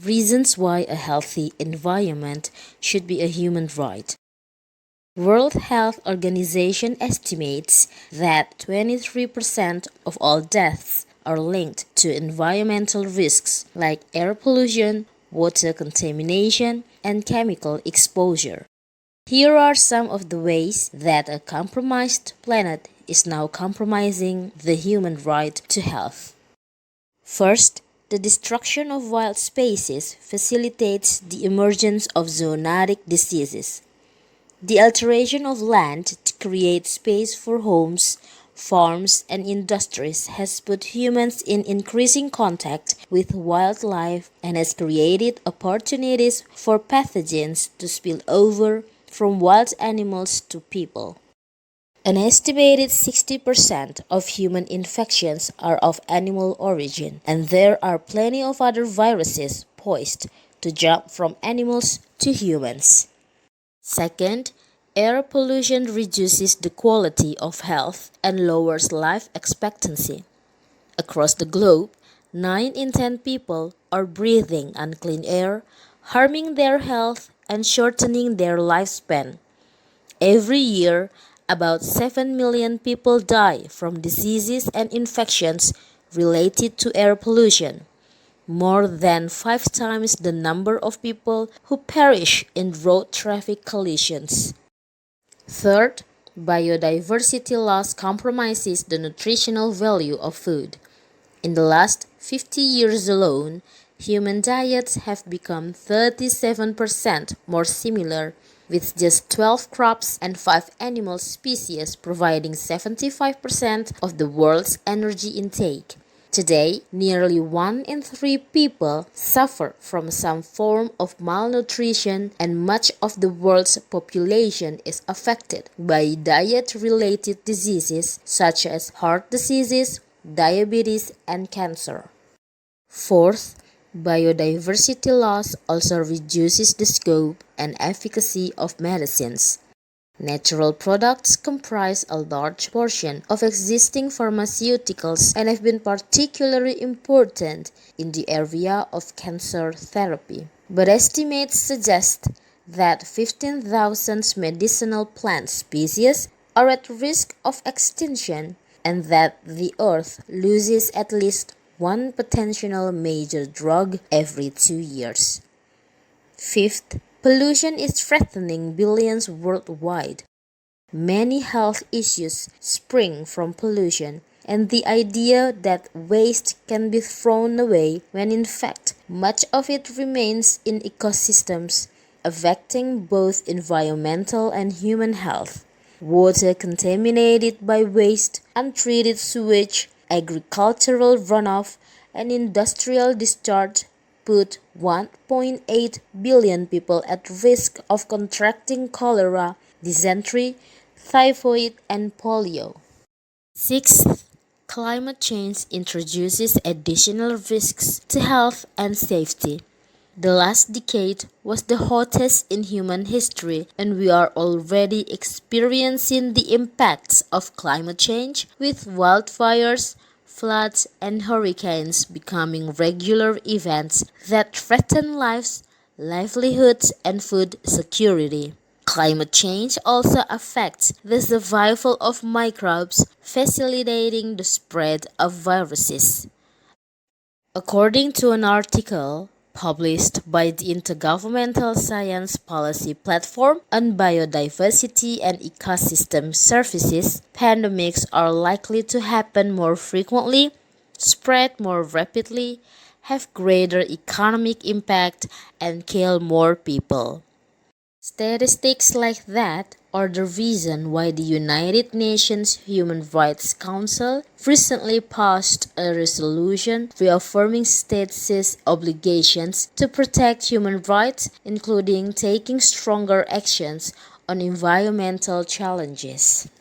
Reasons why a healthy environment should be a human right. World Health Organization estimates that 23% of all deaths are linked to environmental risks like air pollution, water contamination, and chemical exposure. Here are some of the ways that a compromised planet is now compromising the human right to health. First, the destruction of wild spaces facilitates the emergence of zoonotic diseases. The alteration of land to create space for homes, farms, and industries has put humans in increasing contact with wildlife and has created opportunities for pathogens to spill over from wild animals to people. An estimated 60% of human infections are of animal origin, and there are plenty of other viruses poised to jump from animals to humans. Second, air pollution reduces the quality of health and lowers life expectancy. Across the globe, 9 in 10 people are breathing unclean air, harming their health and shortening their lifespan. Every year, about 7 million people die from diseases and infections related to air pollution, more than 5 times the number of people who perish in road traffic collisions. Third, biodiversity loss compromises the nutritional value of food. In the last 50 years alone, human diets have become 37% more similar, with just 12 crops and 5 animal species providing 75% of the world's energy intake. Today, nearly 1 in 3 people suffer from some form of malnutrition, and much of the world's population is affected by diet-related diseases such as heart diseases, diabetes, and cancer. Fourth, biodiversity loss also reduces the scope and efficacy of medicines. Natural products comprise a large portion of existing pharmaceuticals and have been particularly important in the area of cancer therapy. But estimates suggest that 15,000 medicinal plant species are at risk of extinction and that the Earth loses at least one potential major drug every 2 years. Fifth, pollution is threatening billions worldwide. Many health issues spring from pollution, and the idea that waste can be thrown away when in fact much of it remains in ecosystems, affecting both environmental and human health. Water contaminated by waste, untreated sewage, agricultural runoff, and industrial discharge put 1.8 billion people at risk of contracting cholera, dysentery, typhoid, and polio. Sixth, climate change introduces additional risks to health and safety. The last decade was the hottest in human history, and we are already experiencing the impacts of climate change, with wildfires, floods, and hurricanes becoming regular events that threaten lives, livelihoods, and food security. Climate change also affects the survival of microbes, facilitating the spread of viruses. According to an article published by the Intergovernmental Science Policy Platform on Biodiversity and Ecosystem Services, pandemics are likely to happen more frequently, spread more rapidly, have greater economic impact, and kill more people. Statistics like that are the reason why the United Nations Human Rights Council recently passed a resolution reaffirming states' obligations to protect human rights, including taking stronger actions on environmental challenges.